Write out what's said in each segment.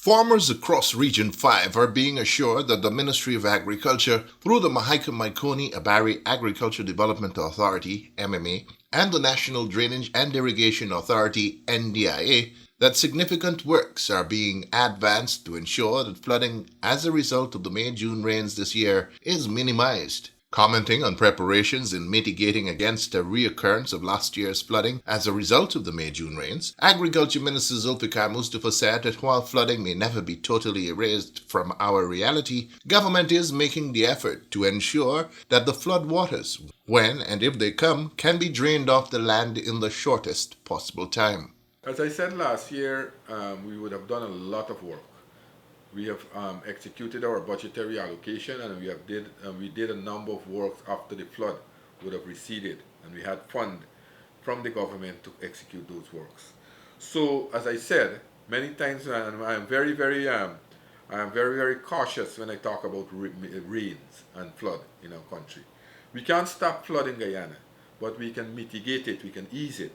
Farmers across Region 5 are being assured that the Ministry of Agriculture, through the Mahicum-Maikoni-Abari Agriculture Development Authority, MMA, and the National Drainage and Irrigation Authority, NDIA, that significant works are being advanced to ensure that flooding as a result of the May-June rains this year is minimized. Commenting on preparations in mitigating against a reoccurrence of last year's flooding as a result of the May-June rains, Agriculture Minister Zulfikar Mustafa said that while flooding may never be totally erased from our reality, government is making the effort to ensure that the flood waters, when and if they come, can be drained off the land in the shortest possible time. As I said last year, we would have done a lot of work. We have executed our budgetary allocation, and we did a number of works after the flood would have receded, and we had fund from the government to execute those works. So, as I said many times, I am very cautious when I talk about rains and flood in our country. We can't stop flood in Guyana, but we can mitigate it. We can ease it.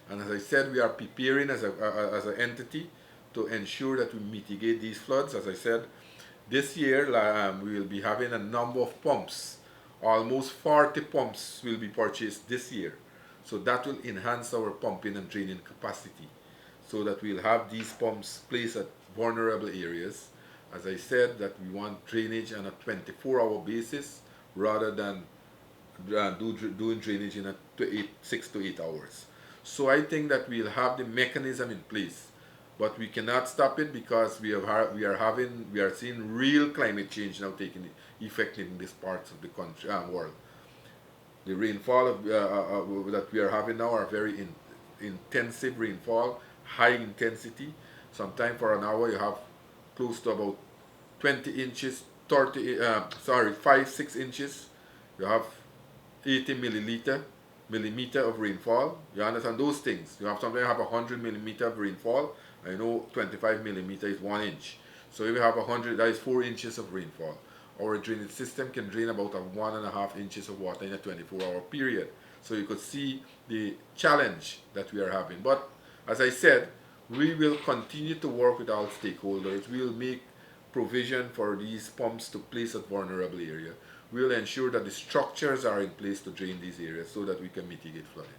And as I said, we are preparing as an entity to ensure that we mitigate these floods. As I said, this year we will be having a number of pumps. Almost 40 pumps will be purchased this year. So that will enhance our pumping and draining capacity, so that we'll have these pumps placed at vulnerable areas. As I said, that we want drainage on a 24-hour basis rather than doing drainage in 6 to 8 hours. So I think that we'll have the mechanism in place, but we cannot stop it because we are seeing real climate change now taking effect in these parts of the country world. The rainfall that we are having now are very intensive rainfall, high intensity. Sometimes for an hour you have close to about 20 inches, 5-6 inches. You have 80 millimeter of rainfall. You understand those things? You have sometimes have 100 millimeter of rainfall. I know 25 millimeter is 1 inch. So if you have 100, that is 4 inches of rainfall. Our drainage system can drain about 1.5 inches of water in a 24-hour period. So you could see the challenge that we are having. But as I said, we will continue to work with all stakeholders. We will make provision for these pumps to place at vulnerable area. We will ensure that the structures are in place to drain these areas so that we can mitigate flooding.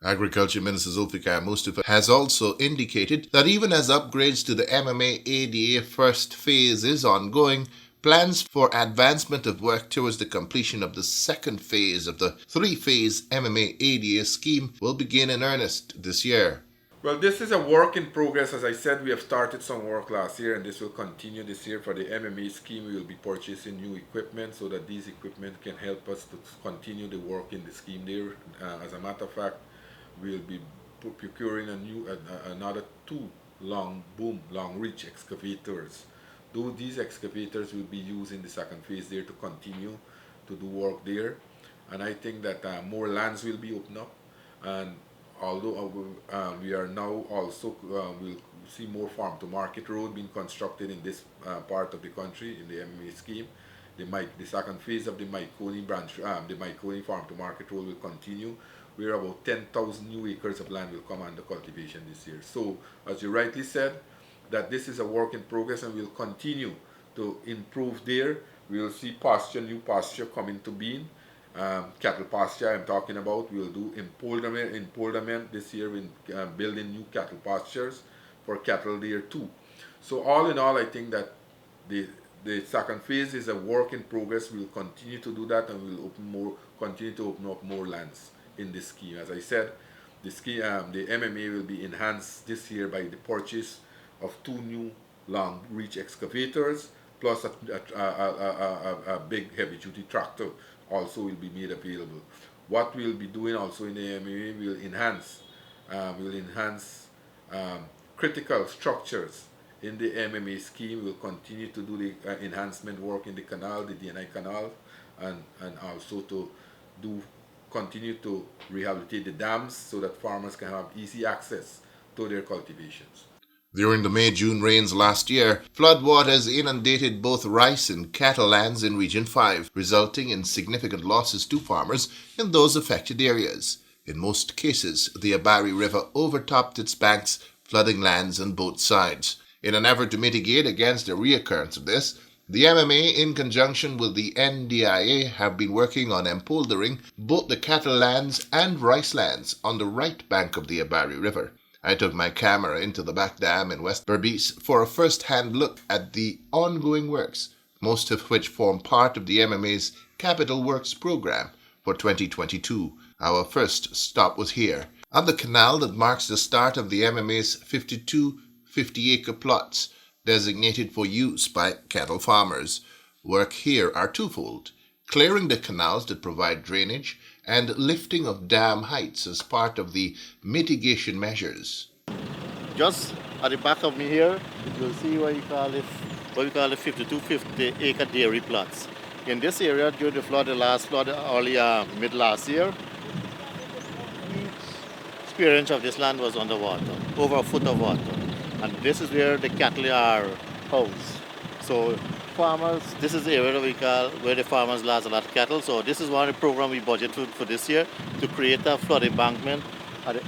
Agriculture Minister Zulfikar Mustafa has also indicated that even as upgrades to the MMA ADA first phase is ongoing, plans for advancement of work towards the completion of the second phase of the three-phase MMA ADA scheme will begin in earnest this year. Well, this is a work in progress. As I said, we have started some work last year, and this will continue this year. For the MMA scheme, we will be purchasing new equipment so that these equipment can help us to continue the work in the scheme there. As a matter of fact, we'll be procuring another 2 long reach excavators. These excavators will be used in the second phase there to continue to do work there. And I think that more lands will be opened up, and although we are now also will see more farm to market road being constructed in this part of the country in the MMA scheme. The second phase of the Maikoni branch, the Maikoni farm to market road will continue, where about 10,000 new acres of land will come under cultivation this year. So, as you rightly said, that this is a work in progress, and we'll continue to improve there. We'll see new pasture coming to being. Cattle pasture I'm talking about. We'll do empowerment this year in building new cattle pastures for cattle there too. So all in all, I think that the second phase is a work in progress. We'll continue to do that, and we'll continue to open up more lands in this scheme. As I said, the scheme, the MMA will be enhanced this year by the purchase of 2 new long reach excavators, plus a big heavy duty tractor also will be made available. What we'll be doing also in the MMA will enhance critical structures in the MMA scheme. We'll continue to do the enhancement work in the canal, the DNI canal, and also to continue to rehabilitate the dams so that farmers can have easy access to their cultivations. During the May-June rains last year, floodwaters inundated both rice and cattle lands in Region 5, resulting in significant losses to farmers in those affected areas. In most cases, the Abari River overtopped its banks, flooding lands on both sides. In an effort to mitigate against the reoccurrence of this, the MMA, in conjunction with the NDIA, have been working on empoldering both the cattle lands and rice lands on the right bank of the Abari River. I took my camera into the back dam in West Berbice for a first-hand look at the ongoing works, most of which form part of the MMA's Capital Works program for 2022. Our first stop was here, on the canal that marks the start of the MMA's 52 50-acre plots designated for use by cattle farmers. Work here are twofold: clearing the canals that provide drainage and lifting of dam heights as part of the mitigation measures. Just at the back of me here, you'll see what we call the 52-50-acre dairy plots. In this area, during the flood, the last flood early mid last year, each square inch of this land was underwater, over a foot of water. And this is where the cattle are housed. So farmers, this is the area that we call where the farmers lost a lot of cattle. So this is one of the programs we budgeted for this year, to create a flood embankment at the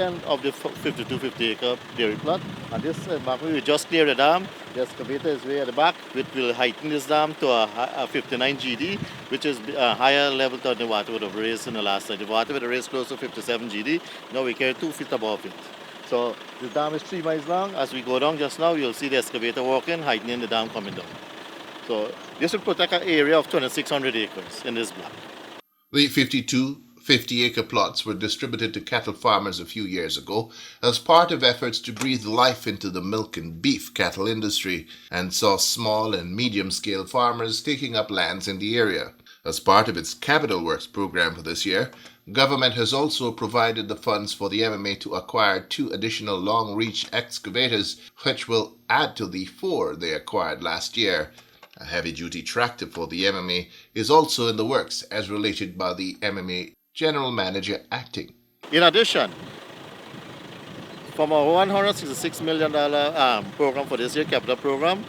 end of the 52-50-acre dairy plot. And this embankment, we just clear the dam. The excavator is way at the back, which will heighten this dam to a 59 GD, which is a higher level than the water would have raised in the last time. The water would have raised close to 57 GD. Now we carry 2 feet above it. So the dam is 3 miles long. As we go down just now, you'll see the excavator working, heightening the dam coming down. So this will protect an area of 2,600 acres in this block. The 52 50-acre plots were distributed to cattle farmers a few years ago as part of efforts to breathe life into the milk and beef cattle industry, and saw small and medium-scale farmers taking up lands in the area. As part of its Capital Works program for this year, government has also provided the funds for the MMA to acquire 2 additional long-reach excavators, which will add to the 4 they acquired last year. A heavy-duty tractor for the MMA is also in the works, as related by the MMA General Manager acting. In addition, from our $166 million program for this year, capital program,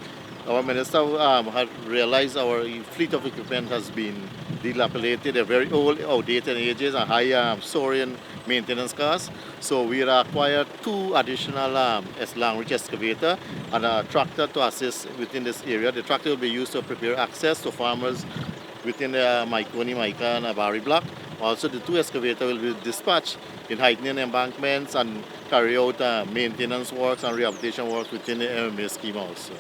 our minister had realized our fleet of equipment has been dilapidated, they're very old, outdated ages, and high soaring maintenance costs. So we acquired 2 additional long-reach excavator and a tractor to assist within this area. The tractor will be used to prepare access to farmers within the Maikoni, Maika, and Abari block. Also, the 2 excavators will be dispatched in heightening embankments and carry out maintenance works and rehabilitation works within the MMA scheme also.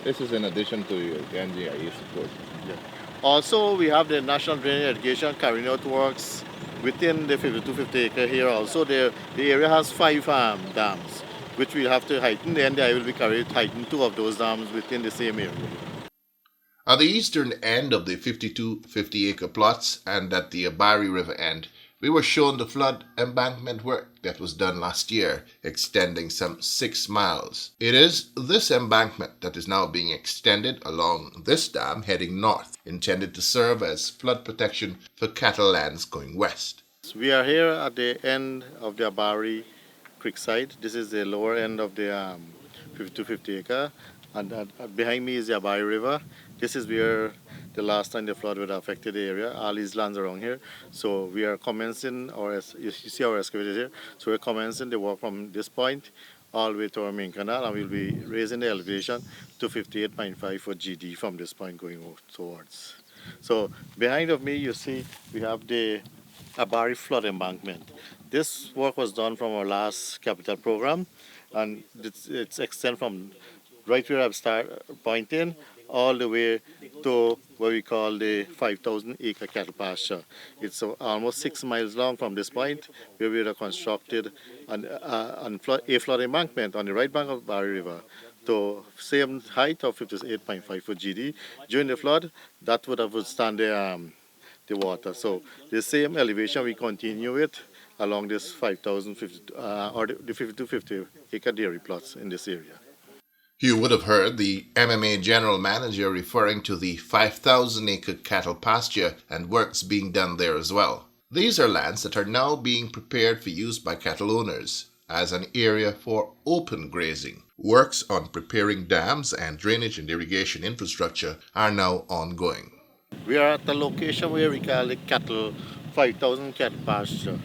This is in addition to your NDIA support. Yeah. Also, we have the National Drainage Irrigation carrying out works within the 52-50-acre here also. The area has 5 dams, which we have to heighten. The NDIA will be heighten 2 of those dams within the same area. At the eastern end of the 52 50-acre plots and at the Abari River end, we were shown the flood embankment work that was done last year, extending some 6 miles. It is this embankment that is now being extended along this dam heading north, intended to serve as flood protection for cattle lands going west. We are here at the end of the Abari Creek side. This is the lower end of the 52-50-acre, and behind me is the Abari River. This is where the last time the flood would have affected the area, all these lands around here. So we are commencing, you see our excavator here, so we're commencing the work from this point all the way to our main canal, and we'll be raising the elevation to 58.5 for GD from this point going towards. So behind of me, you see we have the Abari flood embankment. This work was done from our last capital program, and it's extend from right where I've started pointing all the way to what we call the 5,000-acre cattle pasture. It's almost 6 miles long from this point, where we have constructed a flood embankment on the right bank of Barry River to same height of 58.5 for GD. During the flood, that would have withstand the water. So the same elevation we continue it along this 5,050 or the 52-50-acre dairy plots in this area. You would have heard the MMA General Manager referring to the 5,000-acre cattle pasture and works being done there as well. These are lands that are now being prepared for use by cattle owners as an area for open grazing. Works on preparing dams and drainage and irrigation infrastructure are now ongoing. We are at the location where we call the 5,000 cattle pasture.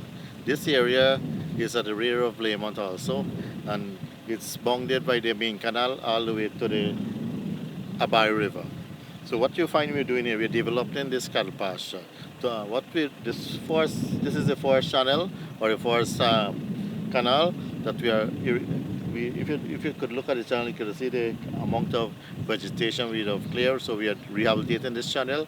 This area is at the rear of Blaymont also, and It's bounded by the main canal all the way to the Abari River. So what you find we're doing here, we're developing this cattle pasture. So this is the forest channel or the forest canal that if you could look at the channel, you could see the amount of vegetation we have cleared. So we are rehabilitating this channel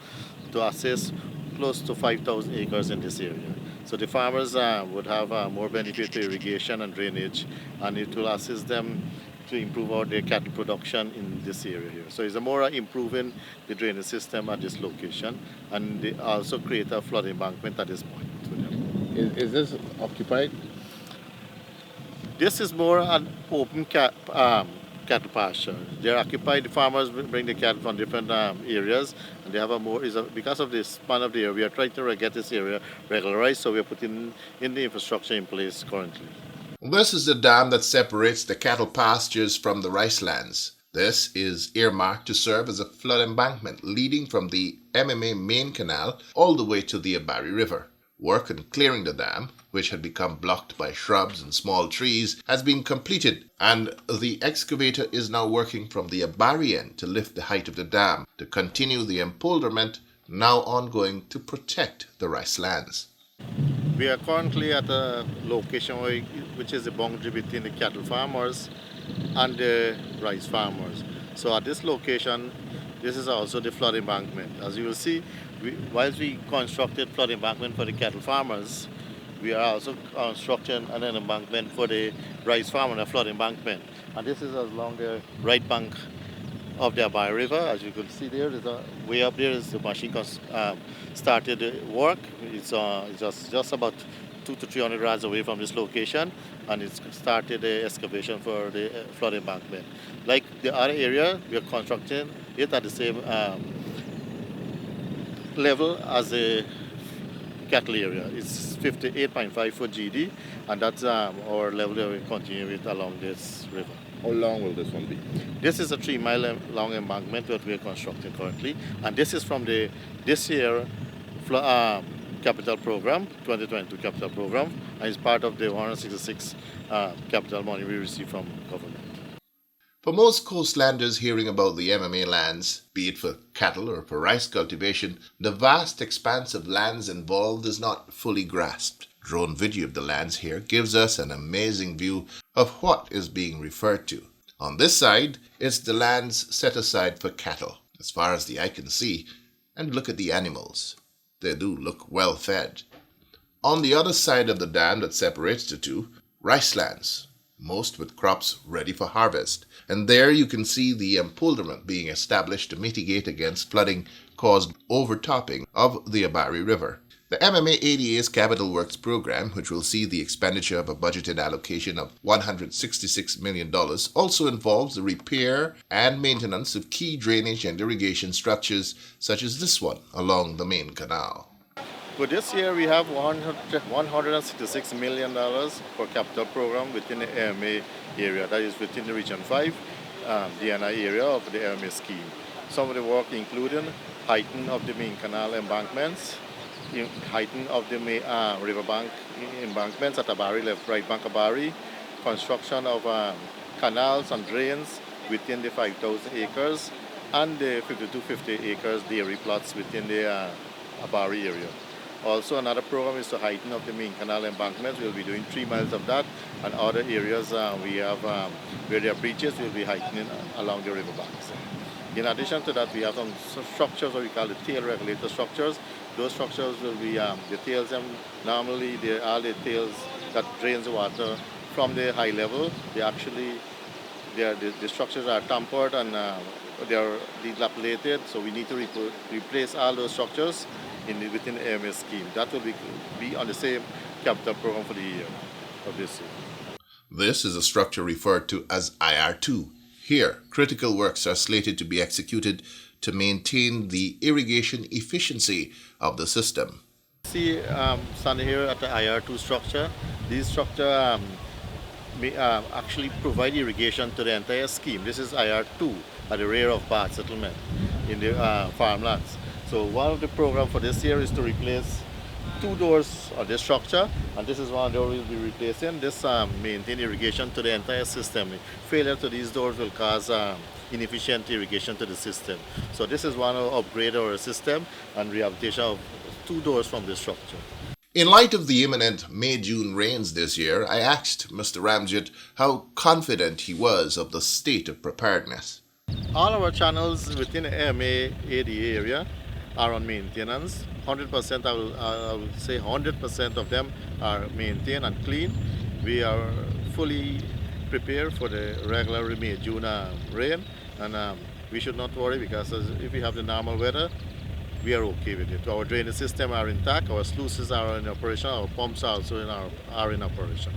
to assist close to 5,000 acres in this area. So the farmers would have more benefit to irrigation and drainage, and it will assist them to improve out their cattle production in this area here. So it's a more improving the drainage system at this location, and they also create a flood embankment at this point for them. Is this occupied? This is more an open cattle pasture. They're occupied. The farmers bring the cattle from different areas, and they have because of the span of the area. We are trying to get this area regularized, so we are putting in the infrastructure in place currently. This is the dam that separates the cattle pastures from the rice lands. This is earmarked to serve as a flood embankment leading from the MMA main canal all the way to the Abari River. Work on clearing the dam, which had become blocked by shrubs and small trees, has been completed, and the excavator is now working from the Abari end to lift the height of the dam to continue the empoldment now ongoing to protect the rice lands. We are currently at a location which is the boundary between the cattle farmers and the rice farmers. So at this location, this is also the flood embankment. As you will see, whilst we constructed flood embankment for the cattle farmers, we are also constructing an embankment for the rice farmer, a flood embankment. And this is along the right bank of the Abari River. As you can see there, way up there is the machine started work. It's just about 200 to 300 yards away from this location, and it's started the excavation for the flood embankment. Like the other area, we are constructing it at the same level as the cattle area. It's 58.5 foot GD, and that's our level that we continue with along this river. How long will this one be? This is a 3-mile long embankment that we are constructing currently, and this is from this year capital program, 2022 capital program, and it's part of the 166 capital money we receive from government. For most coastlanders hearing about the MMA lands, be it for cattle or for rice cultivation, the vast expanse of lands involved is not fully grasped. Drone video of the lands here gives us an amazing view of what is being referred to. On this side, it's the lands set aside for cattle, as far as the eye can see, and look at the animals. They do look well fed. On the other side of the dam that separates the two, rice lands, most with crops ready for harvest. And there you can see the empoldment being established to mitigate against flooding caused overtopping of the Abari River. The MMA ADA's Capital Works program, which will see the expenditure of a budgeted allocation of $166 million, also involves the repair and maintenance of key drainage and irrigation structures such as this one along the main canal. For this year, we have $166 million for capital program within the AMA area, that is within the Region 5 DNI area of the AMA scheme. Some of the work including heightening of the main canal embankments, heightening of the riverbank embankments at Abari, left right bank Abari, construction of canals and drains within the 5,000 acres, and the 5250 acres dairy plots within the Abari area. Also, another program is to heighten up the main canal embankments. We'll be doing 3 miles of that, and other areas we have where there are breaches, we'll be heightening along the riverbanks. In addition to that, we have some structures, what we call the tail regulator structures. Those structures will be the tails, normally all the tails that drains the water from the high level. The structures are tampered and they are dilapidated, so we need to replace all those structures within the AMS scheme. That will be on the same capital program for the year of this year. This is a structure referred to as IR2. Here, critical works are slated to be executed to maintain the irrigation efficiency of the system. See, standing here at the IR2 structure, this structure actually provide irrigation to the entire scheme. This is IR2 at the rear of Bath settlement in the farmlands. So one of the program for this year is to replace two doors on this structure, and this is one door we'll be replacing. This maintain irrigation to the entire system. Failure to these doors will cause inefficient irrigation to the system. So this is one upgrade our system and rehabilitation of two doors from this structure. In light of the imminent May-June rains this year, I asked Mr. Ramjet how confident he was of the state of preparedness. All our channels within the MA ADA area are on maintenance. 100%, I will say 100% of them are maintained and clean. We are fully prepared for the regular May-June rain, and we should not worry because if we have the normal weather, we are okay with it. Our drainage system are intact, our sluices are in operation, our pumps are also are in operation.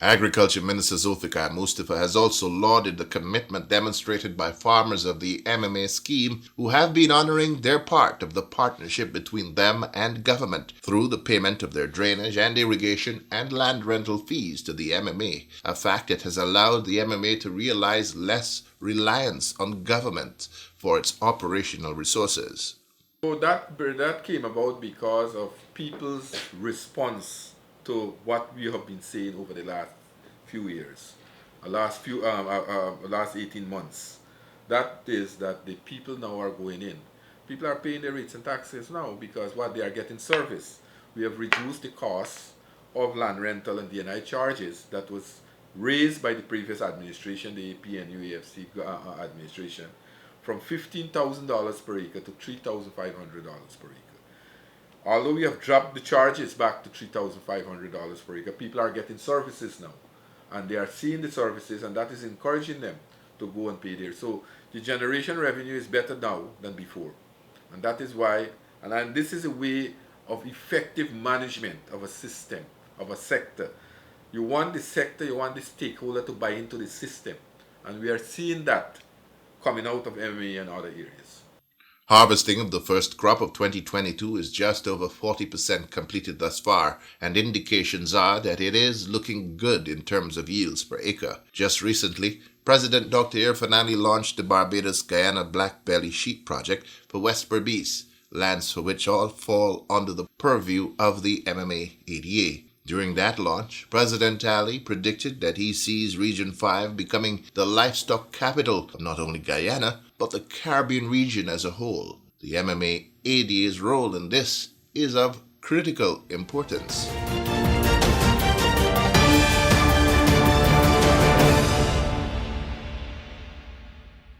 Agriculture Minister Zulfikar Mustafa has also lauded the commitment demonstrated by farmers of the MMA scheme who have been honoring their part of the partnership between them and government through the payment of their drainage and irrigation and land rental fees to the MMA, a fact that has allowed the MMA to realize less reliance on government for its operational resources. So that came about because of people's response to what we have been saying over the last few years, last 18 months. That is that the people now are going in. People are paying their rates and taxes now because what they are getting service. We have reduced the cost of land rental and D&I charges that was raised by the previous administration, the APNU AFC administration, from $15,000 per acre to $3,500 per acre. Although we have dropped the charges back to $3,500 per acre, people are getting services now. And they are seeing the services, and that is encouraging them to go and pay there. So the generation revenue is better now than before. And that is why, and this is a way of effective management of a system, of a sector. You want the sector, you want the stakeholder to buy into the system. And we are seeing that coming out of MMA and other areas. Harvesting of the first crop of 2022 is just over 40% completed thus far, and indications are that it is looking good in terms of yields per acre. Just recently, President Dr. Irfanani launched the Barbados-Guyana Black Belly Sheep Project for West Berbice, lands for which all fall under the purview of the MMA ADA. During that launch, President Ali predicted that he sees Region 5 becoming the livestock capital of not only Guyana, but the Caribbean region as a whole. The MMA ADA's role in this is of critical importance.